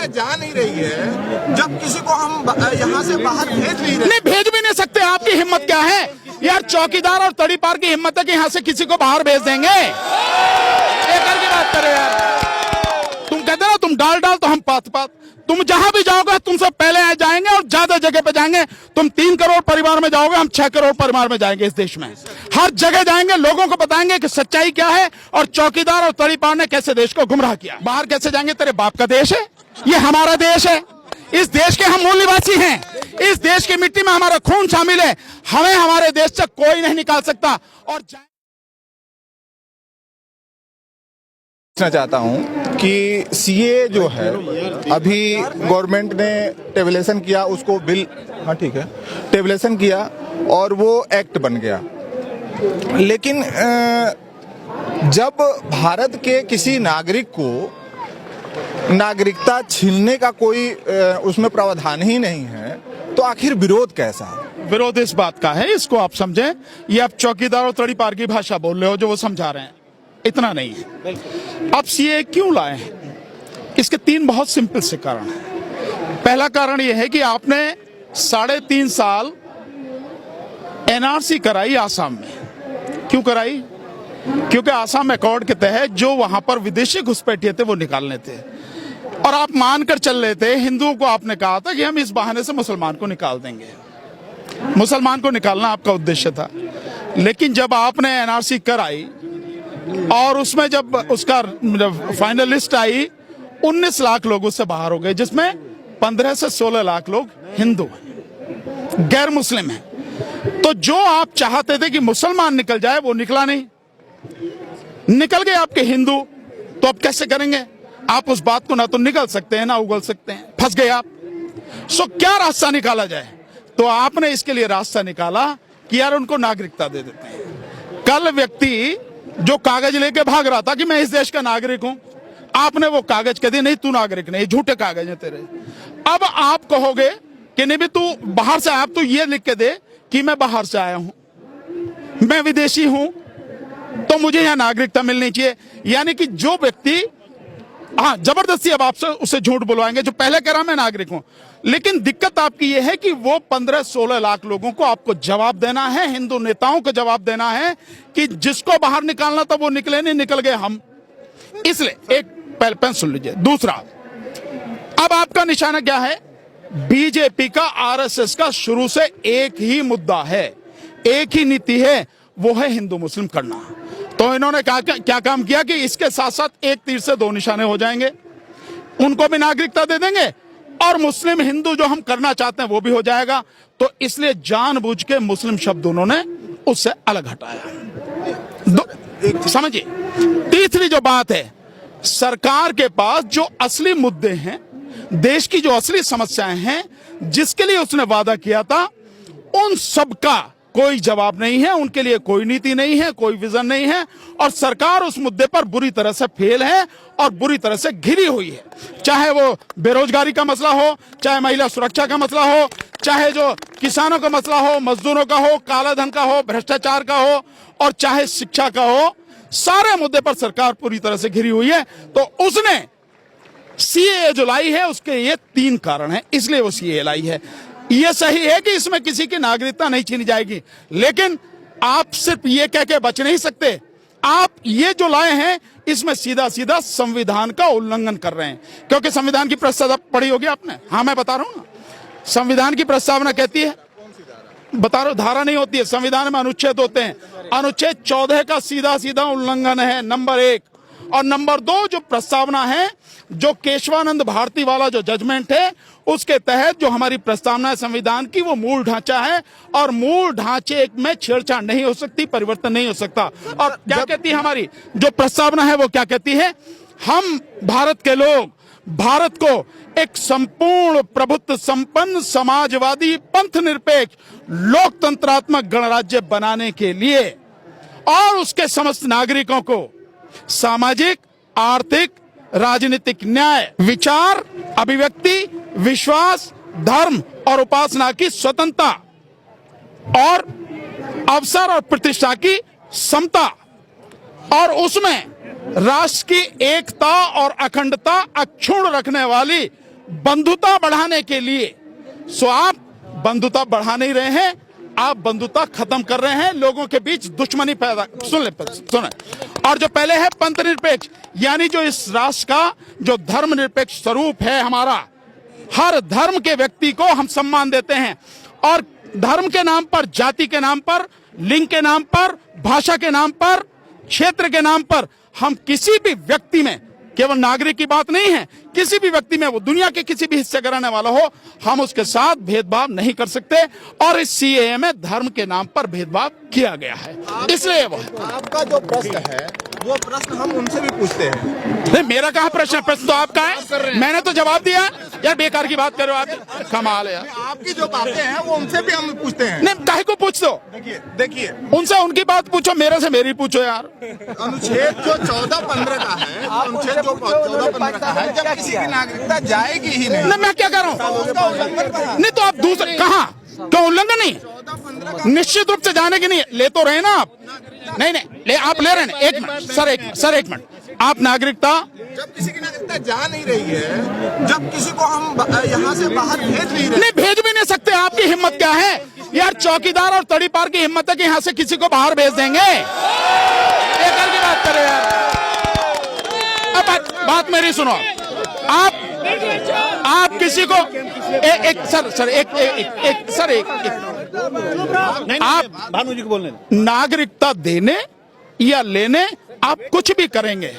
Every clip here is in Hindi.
लेके जा नहीं रही है, जब किसी को हम यहाँ से बाहर भेज नहीं रहे। नहीं, भेज भी नहीं सकते। आपकी हिम्मत क्या है यार? चौकीदार और तड़ीपार की हिम्मत है कि यहाँ से किसी को बाहर भेज देंगे? एक की बात करें यार। तुम कहते ना तुम डाल तो हम पात। तुम जहां भी जाओगे तुमसे पहले आ जाएंगे और ज्यादा जगह पे जाएंगे। तुम 3 करोड़ परिवार में जाओगे, हम 6 करोड़ परिवार में जाएंगे। इस देश में हर जगह जाएंगे, लोगों को बताएंगे कि सच्चाई क्या है और चौकीदार और तड़ीपार ने कैसे देश को गुमराह किया। बाहर कैसे जाएंगे? तेरे बाप का देश है, ये हमारा देश है। इस देश के हम मूल निवासी हैं। इस देश की मिट्टी में हमारा खून शामिल है। हमें हमारे देश से कोई नहीं निकाल सकता। और पूछना चाहता हूं कि सीए जो है, अभी गवर्नमेंट ने टेबलेशन किया, उसको बिल, हाँ ठीक है, टेबलेशन किया और वो एक्ट बन गया। लेकिन जब भारत के किसी नागरिक को नागरिकता छीनने का कोई उसमें प्रावधान ही नहीं है, तो आखिर विरोध कैसा है? विरोध इस बात का है, इसको आप समझें। ये आप चौकीदार और तड़ीपार की भाषा बोल रहे हो जो वो समझा रहे हैं, इतना नहीं है। अब सीए क्यों लाए हैं? इसके 3 बहुत सिंपल से कारण हैं। पहला कारण यह है कि आपने 3.5 साल एनआरसी कराई आसाम में। क्यों कराई? क्योंकि आसाम अकॉर्ड के तहत जो वहां पर विदेशी घुसपैठिए थे वो निकालने थे, और आप मानकर चल रहे थे, हिंदुओं को आपने कहा था कि हम इस बहाने से मुसलमान को निकाल देंगे। मुसलमान को निकालना आपका उद्देश्य था। लेकिन जब आपने एनआरसी कराई और उसमें जब उसका फाइनल लिस्ट आई, 19 लाख लोग उससे बाहर हो गए, जिसमें 15 से 16 लाख लोग हिंदू हैं, गैर मुस्लिम हैं। तो जो आप चाहते थे कि मुसलमान निकल जाए, वो निकला नहीं। निकल गए आपके हिंदू। तो अब कैसे करेंगे? आप उस बात को ना तो निकल सकते हैं ना उगल सकते हैं, फंस गए आप। सो क्या रास्ता निकाला जाए? तो आपने इसके लिए रास्ता निकाला कि यार उनको नागरिकता दे देते हैं। कल व्यक्ति जो कागज लेके भाग रहा था कि मैं इस देश का नागरिक हूं, आपने वो कागज कह दिया नहीं तू नागरिक नहीं, झूठे कागज हैं तेरे। अब आप कहोगे कि नहीं भी तू बाहर से आया, तू ये लिख के दे कि मैं बाहर से आया हूं, मैं विदेशी हूं, तो मुझे यहां नागरिकता मिलनी चाहिए। यानी कि जो व्यक्ति जबरदस्ती अब आपसे उसे झूठ बुलवाएंगे जो पहले कह रहा मैं नागरिक हूं। लेकिन दिक्कत आपकी यह है कि वो 15-16 लाख लोगों को आपको जवाब देना है, हिंदू नेताओं को जवाब देना है कि जिसको बाहर निकालना था वो निकले नहीं, निकल गए हम। इसलिए एक पहले सुन लीजिए। दूसरा, अब आपका निशाना क्या है? बीजेपी का, आरएसएस का शुरू से एक ही मुद्दा है, एक ही नीति है, वो है हिंदू मुस्लिम करना। तो इन्होंने क्या काम किया कि इसके साथ साथ एक तीर से 2 निशाने हो जाएंगे। उनको भी नागरिकता दे देंगे और मुस्लिम हिंदू जो हम करना चाहते हैं वो भी हो जाएगा। तो इसलिए जानबूझ के मुस्लिम शब्द उन्होंने उससे अलग हटाया। समझिए। तीसरी जो बात है, सरकार के पास जो असली मुद्दे हैं, देश की जो असली समस्याएं हैं, जिसके लिए उसने वादा किया था, उन सब का कोई जवाब नहीं है, उनके लिए कोई नीति नहीं है, कोई विजन नहीं है, और सरकार उस मुद्दे पर बुरी तरह से फेल है और बुरी तरह से घिरी हुई है। चाहे वो बेरोजगारी का मसला हो, चाहे महिला सुरक्षा का मसला हो, चाहे जो किसानों का मसला हो, मजदूरों का हो, काला धन का हो, भ्रष्टाचार का हो, और चाहे शिक्षा का हो, सारे मुद्दे पर सरकार पूरी तरह से घिरी हुई है। तो उसने सीए जो लाई है उसके ये 3 कारण हैं, इसलिए वो सीए लाई है। ये सही है कि इसमें किसी की नागरिकता नहीं छीनी जाएगी, लेकिन आप सिर्फ ये कह के बच नहीं सकते। आप ये जो लाए हैं इसमें सीधा सीधा संविधान का उल्लंघन कर रहे हैं, क्योंकि संविधान की प्रस्तावना पढ़ी होगी आपने। हाँ, मैं बता रहा हूं ना, संविधान की प्रस्तावना कहती है, बता रहा हूं, धारा नहीं होती है, संविधान में अनुच्छेद होते हैं। अनुच्छेद 14 का सीधा सीधा उल्लंघन है, नंबर 1। और नंबर 2 जो प्रस्तावना है, जो केशवानंद भारती वाला जो जजमेंट है, उसके तहत जो हमारी प्रस्तावना है संविधान की, वो मूल ढांचा है और मूल ढांचे में छेड़छाड़ नहीं हो सकती, परिवर्तन नहीं हो सकता। और क्या कहती है हमारी जो प्रस्तावना है, वो क्या कहती है? हम भारत के लोग भारत को एक संपूर्ण प्रभुत्व संपन्न समाजवादी पंथ निरपेक्ष लोकतंत्रात्मक गणराज्य बनाने के लिए और उसके समस्त नागरिकों को सामाजिक, आर्थिक, राजनीतिक न्याय, विचार, अभिव्यक्ति, विश्वास, धर्म और उपासना की स्वतंत्रता और अवसर और प्रतिष्ठा की समता, और उसमें राष्ट्र की एकता और अखंडता अक्षुण्ण रखने वाली बंधुता बढ़ाने के लिए। सो आप बंधुता बढ़ा नहीं रहे हैं, आप बंधुता खत्म कर रहे हैं, लोगों के बीच दुश्मनी पैदा। सुने। और जो पहले है पंथ निरपेक्ष, यानी जो इस राष्ट्र का जो धर्मनिरपेक्ष स्वरूप है हमारा, हर धर्म के व्यक्ति को हम सम्मान देते हैं, और धर्म के नाम पर, जाति के नाम पर, लिंग के नाम पर, भाषा के नाम पर, क्षेत्र के नाम पर हम किसी भी व्यक्ति में, केवल नागरिक की बात नहीं है, किसी भी व्यक्ति में, वो दुनिया के किसी भी हिस्से का रहने वाला हो, हम उसके साथ भेदभाव नहीं कर सकते। और इस सीएए में धर्म के नाम पर भेदभाव किया गया है, इसलिए वो आपका जो प्रश्न है वो प्रश्न हम उनसे भी पूछते हैं। नहीं, मेरा कहाँ प्रश्न है? प्रश्न तो आपका है, मैंने तो जवाब दिया। यार बेकार की बात कर रहे हो आप, कमाल है यार। आपकी जो बातें हैं वो उनसे भी हम पूछते हैं। नहीं, काहे को पूछ दो? देखिए उनसे उनकी बात पूछो, मेरे से मेरी पूछो यार। अनुच्छेद जो 14-15 का है, अनुच्छेद जो 14-15 का है, जब किसी की नागरिकता जाएगी ही नहीं। नहीं, मैं क्या कर रहा हूँ? नहीं तो आप दूसरे कहाँ, क्यों उल्लंघन नहीं? निश्चित रूप से जाने की नहीं, ले तो रहे ना आप। नहीं, ले आप ले रहे हैं। एक मिनट सर, एक मिनट। आप नागरिकता, जब किसी की नागरिकता जा नहीं रही है, जब किसी को हम यहाँ से बाहर भेज नहीं रहे, नहीं भेज भी नहीं सकते। आपकी हिम्मत क्या है यार? चौकीदार और तड़ीपार की हिम्मत है कि यहाँ से किसी को बाहर भेज देंगे? बेकार की बात करें यार। अब बात मेरी सुनो। आप किसी को आप भानु जी को बोलने नागरिकता देने या लेने आप कुछ भी करेंगे,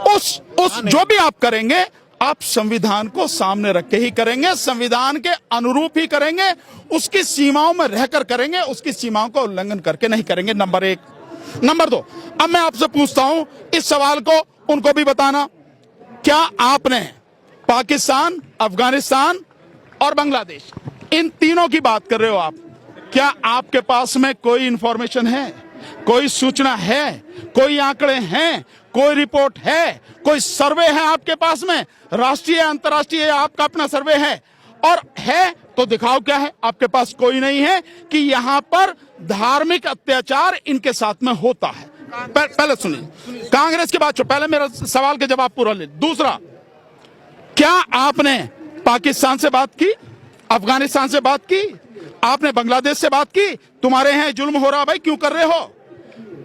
उस जो भी आप करेंगे, आप संविधान को सामने रख के ही करेंगे, संविधान के अनुरूप ही करेंगे, उसकी सीमाओं में रहकर करेंगे, उसकी सीमाओं का उल्लंघन करके नहीं करेंगे। नंबर 1। नंबर 2, अब मैं आपसे पूछता हूं, इस सवाल को उनको भी बताना, क्या आपने पाकिस्तान, अफगानिस्तान और बांग्लादेश, इन तीनों की बात कर रहे हो आप, क्या आपके पास में कोई इंफॉर्मेशन है, कोई सूचना है, कोई आंकड़े हैं, कोई रिपोर्ट है, कोई सर्वे है आपके पास में? राष्ट्रीय अंतर्राष्ट्रीय आपका अपना सर्वे है, और है तो दिखाओ क्या है। आपके पास कोई नहीं है कि यहां पर धार्मिक अत्याचार इनके साथ में होता है। पहले सुनिए, कांग्रेस की बात, पहले मेरा सवाल का जवाब पूरा ले। दूसरा, क्या आपने पाकिस्तान से बात की, अफगानिस्तान से बात की, आपने बांग्लादेश से बात की? तुम्हारे यहाँ जुल्म हो रहा भाई, क्यों कर रहे हो?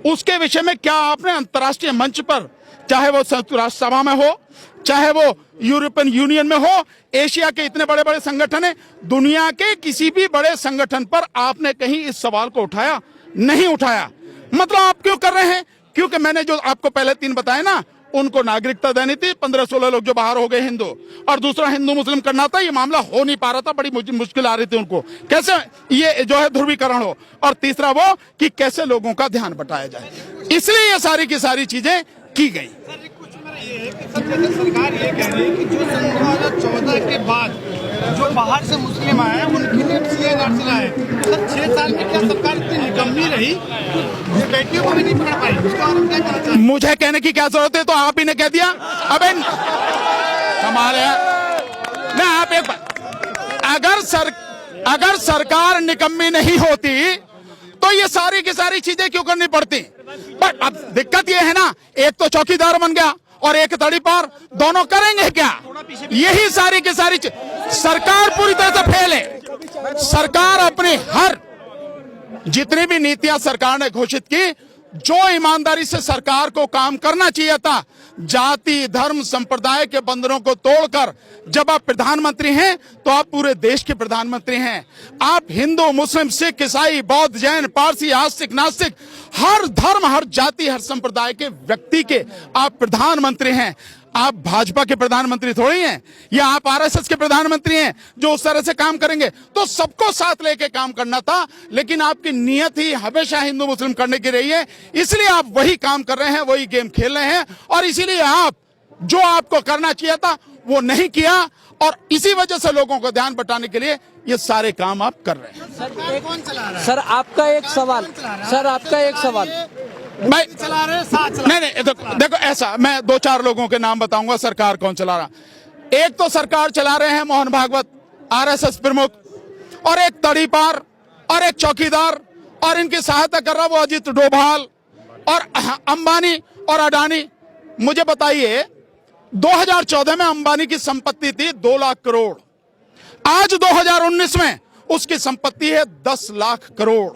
उसके विषय में क्या आपने अंतर्राष्ट्रीय मंच पर, चाहे वो संयुक्त राष्ट्र सभा में हो, चाहे वो यूरोपियन यूनियन में हो, एशिया के इतने बड़े बड़े संगठन है, दुनिया के किसी भी बड़े संगठन पर आपने कहीं इस सवाल को उठाया? नहीं उठाया। मतलब आप क्यों कर रहे हैं? क्योंकि मैंने जो आपको पहले 3 बताए ना, उनको नागरिकता देनी थी, 15-16 लोग जो बाहर हो गए हिंदू, और दूसरा हिंदू मुस्लिम करना था, ये मामला हो नहीं पा रहा था, बड़ी मुश्किल आ रही थी उनको, कैसे ये जो है ध्रुवीकरण हो, और तीसरा वो कि कैसे लोगों का ध्यान बटाया जाए, इसलिए ये सारी की सारी चीजें की गई। सरकार ये कह रही है कि जो सन 2014 के बाद जो बाहर से मुस्लिम आए उनके लिए सीए नर्स लाए, सर 6 साल में क्या सरकार इतनी निकम्मी रही, बेटियों को भी नहीं पकड़ पाई? उसका आप क्या कहना चाहते हैं? मुझे कहने की क्या जरूरत है, तो आप ही ने कह दिया। अबे कमाल है। मैं आप एक बात, अगर सरकार निकम्मी नहीं होती तो ये सारी की सारी चीजें क्यों करनी पड़ती? पर अब दिक्कत ये है ना, एक तो चौकीदार बन गया और एक तड़ीपार, दोनों करेंगे क्या? यही सारी की सारी सरकार पूरी तरह से फेल है। सरकार अपनी हर जितनी भी नीतियां सरकार ने घोषित की, जो ईमानदारी से सरकार को काम करना चाहिए था, जाति धर्म संप्रदाय के बंधनों को तोड़कर, जब आप प्रधानमंत्री हैं तो आप पूरे देश के प्रधानमंत्री हैं। आप हिंदू मुस्लिम सिख ईसाई बौद्ध जैन पारसी आस्तिक नास्तिक, हर धर्म हर जाति हर संप्रदाय के व्यक्ति के आप प्रधानमंत्री हैं। आप भाजपा के प्रधानमंत्री थोड़ी हैं, या आप आरएसएस के प्रधानमंत्री हैं जो उस तरह से काम करेंगे? तो सबको साथ लेके काम करना था, लेकिन आपकी नीयत ही हमेशा हिंदू मुस्लिम करने की रही है, इसलिए आप वही काम कर रहे हैं, वही गेम खेल रहे हैं, और इसीलिए आप जो आपको करना चाहिए था वो नहीं किया, और इसी वजह से लोगों को ध्यान बटाने के लिए ये सारे काम आप कर रहे हैं। सरकार कौन चला रहा है? सर आपका एक सवाल मैं चला रहे, साथ चला नहीं देखो ऐसा, मैं 2-4 लोगों के नाम बताऊंगा सरकार कौन चला रहा। एक तो सरकार चला रहे हैं मोहन भागवत आरएसएस प्रमुख, और एक तड़ीपार और एक चौकीदार, और इनकी सहायता कर रहा वो अजित डोभाल और अंबानी और अडानी। मुझे बताइए 2014 में अंबानी की संपत्ति थी 2 लाख करोड़, आज 2019 में उसकी संपत्ति है 10 लाख करोड़,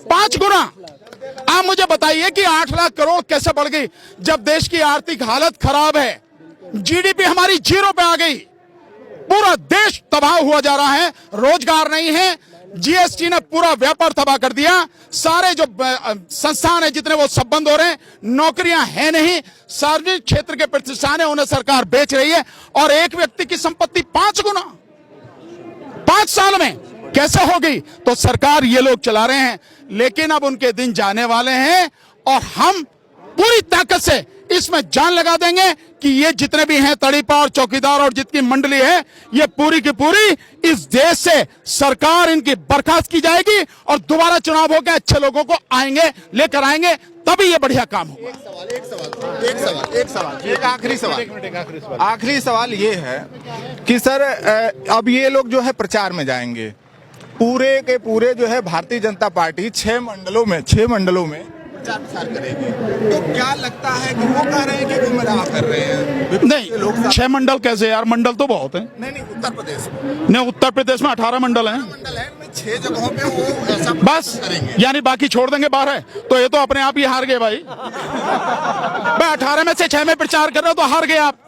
5 गुना। आप मुझे बताइए कि 8 लाख करोड़ कैसे बढ़ गई, जब देश की आर्थिक हालत खराब है, जीडीपी हमारी 0 पे आ गई, पूरा देश तबाह हुआ जा रहा है, रोजगार नहीं है, जीएसटी ने पूरा व्यापार तबाह कर दिया, सारे जो संस्थान है जितने वो सब बंद हो रहे हैं, नौकरियां है नहीं, सार्वजनिक क्षेत्र के प्रतिष्ठान है उन्हें सरकार बेच रही है, और एक व्यक्ति की संपत्ति 5 गुना 5 साल में कैसे हो गई? तो सरकार ये लोग चला रहे हैं, लेकिन अब उनके दिन जाने वाले हैं और हम पूरी ताकत से इसमें जान लगा देंगे कि ये जितने भी हैं तड़ीपार, चौकीदार और जितनी मंडली है, ये पूरी की पूरी इस देश से सरकार इनकी बर्खास्त की जाएगी और दोबारा चुनाव होकर अच्छे लोगों को आएंगे, लेकर आएंगे, तभी ये बढ़िया काम होगा। एक आखिरी सवाल ये है कि सर अब ये लोग जो है प्रचार में जाएंगे, पूरे के पूरे जो है भारतीय जनता पार्टी 6 मंडलों में प्रचार करेगी, तो क्या लगता है कि वो कह रहे हैं कि गुमराह कर रहे हैं? नहीं, 6 मंडल कैसे यार, मंडल तो बहुत है। नहीं, उत्तर प्रदेश नहीं, उत्तर प्रदेश में 18 मंडल हैं। 6 जगहों पे वो ऐसा बस करेंगे, यानी बाकी छोड़ देंगे 12, तो ये तो अपने आप ही हार गए भाई। भाई 18 में से 6 में प्रचार कर रहे हो तो हार गए आप।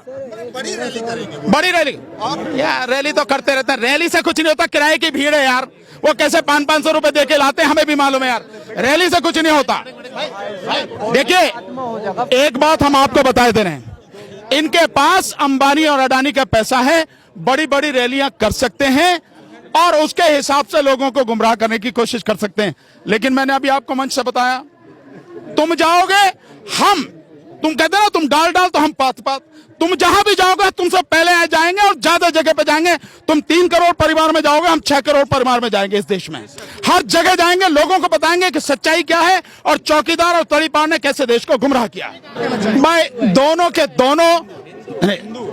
बड़ी रैली करेंगे, बड़ी रैली यार, रैली तो करते रहते हैं, रैली से कुछ नहीं होता, किराए की भीड़ है यार, वो कैसे 500-500 रुपए दे के लाते हैं हमें भी मालूम है यार, रैली से कुछ नहीं होता। देखिए एक बात हम आपको बताए दे रहे हैं, इनके पास अंबानी और अडानी का पैसा है, बड़ी बड़ी रैलियां कर सकते हैं और उसके हिसाब से लोगों को गुमराह करने की कोशिश कर सकते हैं, लेकिन मैंने अभी आपको मंच से बताया, तुम जाओगे हम, तुम कहते ना तुम डाल तो हम पात, तुम जहां भी जाओगे तुमसे पहले आ जाएंगे और ज्यादा जगह पे जाएंगे। तुम 3 करोड़ परिवार में जाओगे, हम 6 करोड़ परिवार में जाएंगे, इस देश में हर जगह जाएंगे, लोगों को बताएंगे कि सच्चाई क्या है और चौकीदार और तड़ीपार ने कैसे देश को गुमराह किया। भाई दोनों के दोनों,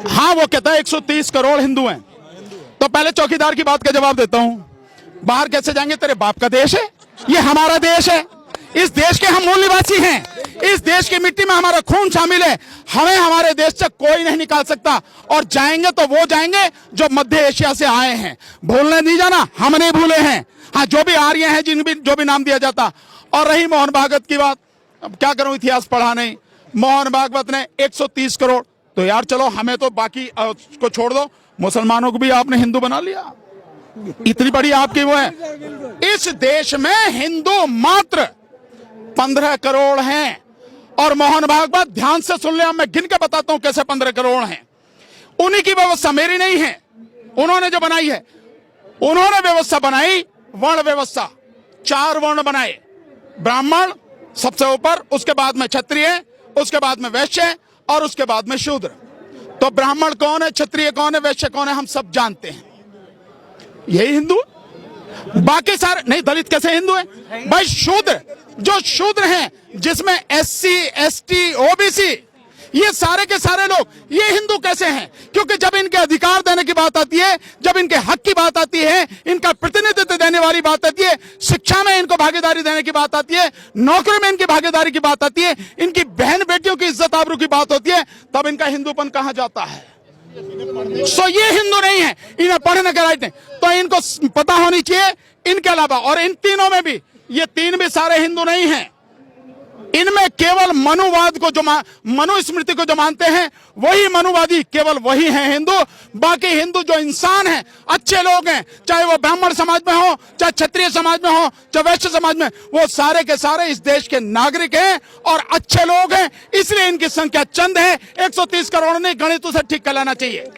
हाँ वो कहता है 130 करोड़ हिंदू हैं, तो पहले चौकीदार की बात का जवाब देता हूं, बाहर कैसे जाएंगे? तेरे बाप का देश है, ये हमारा देश है, इस देश के हम मूल निवासी हैं, इस देश की मिट्टी में हमारा खून शामिल है, हमें हमारे देश से कोई नहीं निकाल सकता, और जाएंगे तो वो जाएंगे जो मध्य एशिया से आए हैं, भूलने नहीं जाना, हम नहीं भूले हैं, हाँ जो भी आर्य हैं, जो भी नाम दिया जाता। और रही मोहन भागवत की बात, अब क्या करूं, इतिहास पढ़ा नहीं, मोहन भागवत ने 130 करोड़, तो यार चलो हमें तो बाकी को छोड़ दो, मुसलमानों को भी आपने हिंदू बना लिया, इतनी बड़ी आपकी वो है। इस देश में हिंदू मात्र 15 करोड़ हैं, और मोहन भागवत ध्यान से सुन लिया, मैं गिन के बताता हूं कैसे 15 करोड़ हैं, उन्हीं की व्यवस्था, मेरी नहीं है, उन्होंने जो बनाई है, उन्होंने व्यवस्था बनाई, वर्ण व्यवस्था, 4 वर्ण बनाए, ब्राह्मण सबसे ऊपर, उसके बाद में क्षत्रिय, उसके बाद में वैश्य और उसके बाद में शूद्र। तो ब्राह्मण कौन है, क्षत्रिय कौन है, वैश्य कौन है, हम सब जानते हैं, यही हिंदू। बाकी सारे नहीं, दलित कैसे हिंदू है भाई? शूद्र, जो शूद्र हैं जिसमें SC ST OBC, ये सारे के सारे लोग, ये हिंदू कैसे हैं? क्योंकि जब इनके अधिकार देने की बात आती है, जब इनके हक की बात आती है, इनका प्रतिनिधित्व देने वाली बात आती है, शिक्षा में इनको भागीदारी देने की बात आती है, नौकरी में इनकी भागीदारी की बात आती है, इनकी बहन बेटियों की इज्जत आबरू की बात होती है, तब इनका हिंदूपन कहां जाता है? सो ये हिंदू नहीं है, इन्हें पढ़ने का राइट नहीं, तो इनको पता होनी चाहिए। इनके अलावा, और इन तीनों में भी, ये 3 भी सारे हिंदू नहीं हैं, इनमें केवल मनुवाद को जो मनुस्मृति को जो मानते हैं वही मनुवादी, केवल वही हैं हिंदू। बाकी हिंदू जो इंसान हैं, अच्छे लोग हैं, चाहे वो ब्राह्मण समाज में हो, चाहे क्षत्रिय समाज में हो, चाहे वैश्य समाज में, वो सारे के सारे इस देश के नागरिक हैं और अच्छे लोग हैं, इसलिए इनकी संख्या चंद है, 130 करोड़ नहीं, गणित उसे ठीक कर लेना चाहिए।